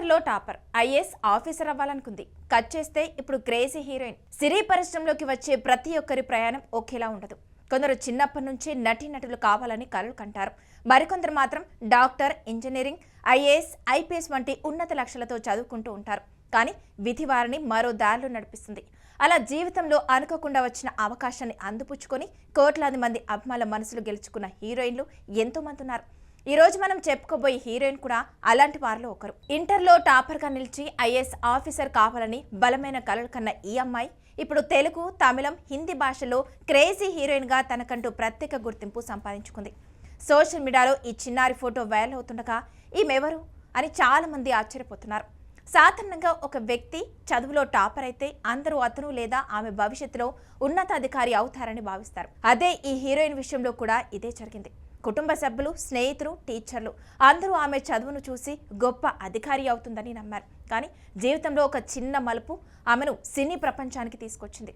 ఇంటర్లో topper IAS officer అవ్వాలనుకుంది. Cut చేస్తే ఇప్పుడు క్రేజీ హీరోయిన్. సినీ పరిశ్రమలోకి వచ్చే ప్రతి ఒక్కరి ప్రయాణం ఒకేలా ఉండదు. కొందరు చిన్నప్పటి నుంచే నటీనటులు కావాలని కలలు కంటారు. మరికొందరు మాత్రం డాక్టర్, ఇంజనీరింగ్, ఐఏఎస్, ఐపీఎస్ వంటి ఉన్నత లక్ష్యాలతో చదువుకుంటూ ఉంటారు. కానీ విధి వారిని మరో దారిలో నడిపిస్తుంది. అలా జీవితంలో అనుకోకుండా వచ్చిన అవకాశాన్ని అందిపుచ్చుకొని కోట్లాది మంది అభిమానుల మనసులు గెలుచుకున్న హీరోయిన్లు ఎంతో మంది ఉన్నారు. ఈ రోజు మనం చెప్పుకోబోయే హీరోయిన్ కూడా అలాంటి వారిలో ఒకరు. ఇంటర్లో టాపర్గా నిలిచి ఐఏఎస్ ఆఫీసర్ కావాలని బలమైన కలలు కన్న ఈ అమ్మాయి ఇప్పుడు తెలుగు, తమిళం, హిందీ భాషలో క్రేజీ హీరోయిన్గా తనకంటూ ప్రత్యేక గుర్తింపు సంపాదించుకుంది. సోషల్ మీడియాలో ఈ చిన్నారి ఫోటో వైరల్ అవుతుండగా ఈమెవరు అని చాలా మంది ఆశ్చర్యపోతున్నారు. సాధారణంగా ఒక వ్యక్తి చదువులో టాపర్ అయితే అందరూ అతను లేదా ఆమె భవిష్యత్తులో ఉన్నతాధికారి అవుతారని భావిస్తారు. అదే ఈ హీరోయిన్ విషయంలో కూడా ఇదే జరిగింది. కుటుంబ సభ్యులు, స్నేహితులు, టీచర్లు అందరూ ఆమె చదువును చూసి గొప్ప అధికారి అవుతుందని నమ్మారు. కానీ జీవితంలో ఒక చిన్న మలుపు ఆమెను సినీ ప్రపంచానికి తీసుకొచ్చింది.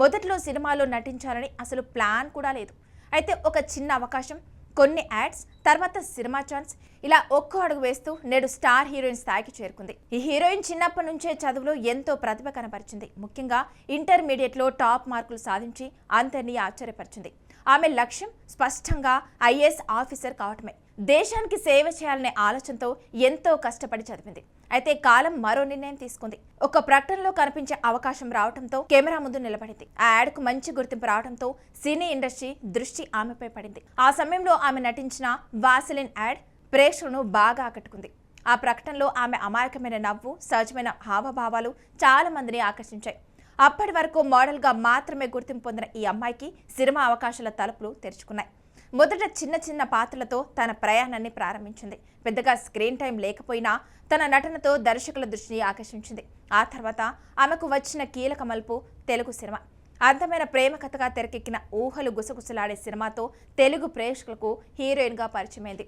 మొదట్లో సినిమాలో నటించాలని అసలు ప్లాన్ కూడా లేదు. అయితే ఒక చిన్న అవకాశం, కొన్ని యాడ్స్, తర్వాత సినిమా ఛాన్స్, ఇలా ఒక్కో అడుగు వేస్తూ నేడు స్టార్ హీరోయిన్ స్థాయికి చేరుకుంది. ఈ హీరోయిన్ చిన్నప్పటి నుంచే చదువులో ఎంతో ప్రతిభ కనపరిచింది. ముఖ్యంగా ఇంటర్మీడియట్లో టాప్ మార్కులు సాధించి అందరినీ ఆశ్చర్యపరిచింది. ఆమె లక్ష్యం స్పష్టంగా ఐఏఎస్ ఆఫీసర్ కావటమే. దేశానికి సేవ చేయాలనే ఆలోచనతో ఎంతో కష్టపడి చదివింది. అయితే కాలం మరో నిర్ణయం తీసుకుంది. ఒక ప్రకటనలో కనిపించే అవకాశం రావడంతో కెమెరా ముందు నిలబడింది. ఆ యాడ్కు మంచి గుర్తింపు రావడంతో సినీ ఇండస్ట్రీ దృష్టి ఆమెపై పడింది. ఆ సమయంలో ఆమె నటించిన వాసిలిన్ యాడ్ ప్రేక్షకులను బాగా ఆకట్టుకుంది. ఆ ప్రకటనలో ఆమె అమాయకమైన నవ్వు, సహజమైన హావభావాలు చాలా మందిని ఆకర్షించాయి. అప్పటి వరకు మోడల్గా మాత్రమే గుర్తింపు పొందిన ఈ అమ్మాయికి సినిమా అవకాశాల తలుపులు తెరుచుకున్నాయి. మొదట చిన్న చిన్న పాత్రలతో తన ప్రయాణాన్ని ప్రారంభించింది. పెద్దగా స్క్రీన్ టైం లేకపోయినా తన నటనతో దర్శకుల దృష్టిని ఆకర్షించింది. ఆ తర్వాత ఆమెకు వచ్చిన కీలక మలుపు తెలుగు సినిమా. అందమైన ప్రేమ కథగా తెరకెక్కిన ఊహలు గుసగుసలాడే సినిమాతో తెలుగు ప్రేక్షకులకు హీరోయిన్గా పరిచయమైంది.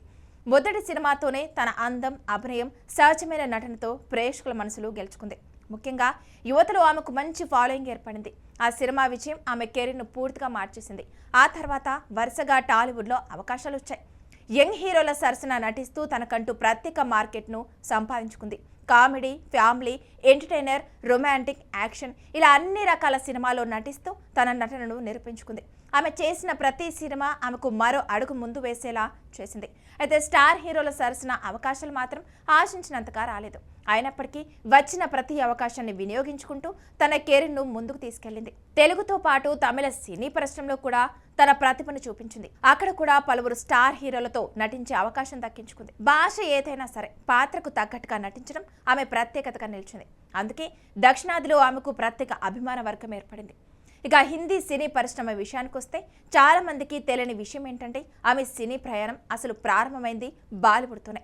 మొదటి సినిమాతోనే తన అందం, అభినయం, సహజమైన నటనతో ప్రేక్షకుల మనసులు గెలుచుకుంది. ముఖ్యంగా యువతలో ఆమెకు మంచి ఫాలోయింగ్ ఏర్పడింది. ఆ సినిమా విజయం ఆమె కెరీర్ను పూర్తిగా మార్చేసింది. ఆ తర్వాత వరుసగా టాలీవుడ్లో అవకాశాలు వచ్చాయి. యంగ్ హీరోల సరసన నటిస్తూ తనకంటూ ప్రత్యేక మార్కెట్ను సంపాదించుకుంది. Comedy, family, entertainer, romantic, action ఇలా అన్ని రకాల సినిమాల్లో నటిస్తూ తన నటనను నిరూపించుకుంది. ఆమె చేసిన ప్రతి సినిమా ఆమెకు మరో అడుగు ముందు వేసేలా చేసింది. అయితే స్టార్ హీరోల సరసన అవకాశాలు మాత్రం ఆశించినంతగా రాలేదు. అయినప్పటికీ వచ్చిన ప్రతి అవకాశాన్ని వినియోగించుకుంటూ తన కెరీర్ను ముందుకు తీసుకెళ్లింది. తెలుగుతో పాటు తమిళ సినీ పరిశ్రమలో కూడా తన ప్రతిభను చూపించింది. అక్కడ కూడా పలువురు స్టార్ హీరోలతో నటించే అవకాశం దక్కించుకుంది. భాష ఏదైనా సరే పాత్రకు తగ్గట్టుగా నటించడం ఆమె ప్రత్యేకతగా నిలిచింది. అందుకే దక్షిణాదిలో ఆమెకు ప్రత్యేక అభిమాన వర్గం ఏర్పడింది. ఇక హిందీ సినీ పరిశ్రమ విషయానికి వస్తే చాలా మందికి తెలియని విషయం ఏంటంటే ఆమె సినీ ప్రయాణం అసలు ప్రారంభమైంది బాలీవుడ్తోనే.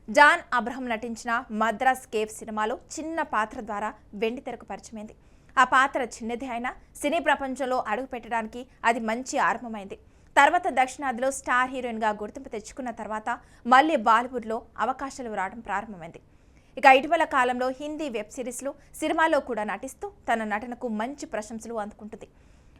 జాన్ అబ్రహం నటించిన మద్రాస్ కేఫ్ సినిమాలో చిన్న పాత్ర ద్వారా వెండి తెరకు పరిచయమైంది. ఆ పాత్ర చిన్నది అయినా సినీ ప్రపంచంలో అడుగు పెట్టడానికి అది మంచి ఆరంభమైంది. తర్వాత దక్షిణాదిలో స్టార్ హీరోయిన్గా గుర్తింపు తెచ్చుకున్న తర్వాత మళ్ళీ బాలీవుడ్లో అవకాశాలు రావడం ప్రారంభమైంది. ఇక ఇటీవల కాలంలో హిందీ వెబ్ సిరీస్లు, సినిమాల్లో కూడా నటిస్తూ తన నటనకు మంచి ప్రశంసలు అందుకుంటుంది.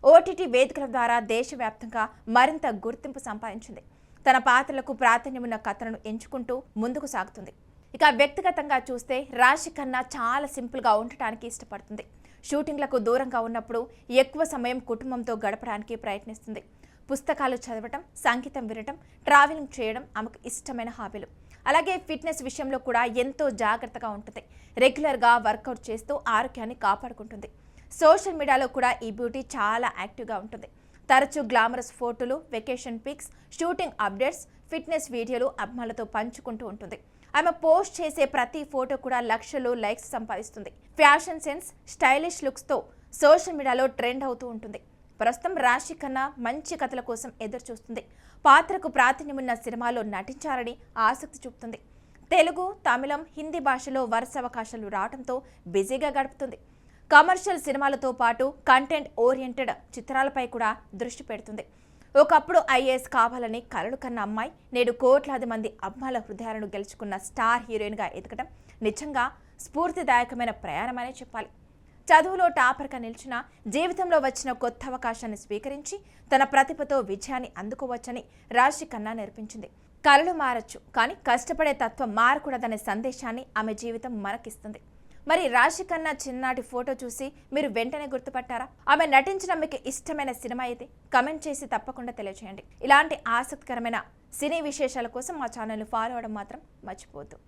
ఓటీటీ వేదికల ద్వారా దేశవ్యాప్తంగా మరింత గుర్తింపు సంపాదించింది. తన పాత్రలకు ప్రాధాన్యమున్న కథలను ఎంచుకుంటూ ముందుకు సాగుతుంది. ఇక వ్యక్తిగతంగా చూస్తే రాశి ఖన్నా చాలా సింపుల్గా ఉండటానికి ఇష్టపడుతుంది. షూటింగ్లకు దూరంగా ఉన్నప్పుడు ఎక్కువ సమయం కుటుంబంతో గడపడానికి ప్రయత్నిస్తుంది. పుస్తకాలు చదవటం, సంగీతం వినటం, ట్రావెలింగ్ చేయడం ఆమెకు ఇష్టమైన హాబీలు. అలాగే ఫిట్నెస్ విషయంలో కూడా ఎంతో జాగ్రత్తగా ఉంటుంది. రెగ్యులర్గా వర్కౌట్ చేస్తూ ఆరోగ్యాన్ని కాపాడుకుంటుంది. సోషల్ మీడియాలో కూడా ఈ బ్యూటీ చాలా యాక్టివ్గా ఉంటుంది. తరచూ గ్లామరస్ ఫోటోలు, vacation pics, shooting updates, fitness వీడియోలు అభిమానులతో పంచుకుంటూ ఉంటుంది. ఆమె పోస్ట్ చేసే ప్రతి ఫోటో కూడా లక్షలు లైక్స్ సంపాదిస్తుంది. ఫ్యాషన్ సెన్స్, స్టైలిష్ లుక్స్తో సోషల్ మీడియాలో ట్రెండ్ అవుతూ ఉంటుంది. ప్రస్తుతం రాశి ఖన్నా మంచి కథల కోసం ఎదురు చూస్తుంది. పాత్రకు ప్రాధాన్యమున్న సినిమాలో నటించాలని ఆసక్తి చూపుతుంది. తెలుగు, తమిళం, హిందీ భాషలో వరుస అవకాశాలు రావడంతో బిజీగా గడుపుతుంది. కమర్షియల్ సినిమాలతో పాటు కంటెంట్ ఓరియంటెడ్ చిత్రాలపై కూడా దృష్టి పెడుతుంది. ఒకప్పుడు ఐఏఎస్ కావాలని కలలు కన్న అమ్మాయి నేడు కోట్లాది మంది అభిమానుల హృదయాలను గెలుచుకున్న స్టార్ హీరోయిన్గా ఎదగడం నిజంగా స్ఫూర్తిదాయకమైన ప్రయాణమనే చెప్పాలి. చదువులో టాపర్గా నిలిచిన జీవితంలో వచ్చిన కొత్త అవకాశాన్ని స్వీకరించి తన ప్రతిభతో విజయాన్ని అందుకోవచ్చని రాశి ఖన్నా నేర్పించింది. కలలు మారచ్చు, కానీ కష్టపడే తత్వం మారకూడదనే సందేశాన్ని ఆమె జీవితం మనకిస్తుంది. మరి రాశి ఖన్నా చిన్ననాటి ఫోటో చూసి మీరు వెంటనే గుర్తుపట్టారా? ఆమె నటించిన మీకు ఇష్టమైన సినిమా అయితే కమెంట్ చేసి తప్పకుండా తెలియజేయండి. ఇలాంటి ఆసక్తికరమైన సినీ విశేషాల కోసం మా ఛానల్ని ఫాలో అవడం మాత్రం మర్చిపోవద్దు.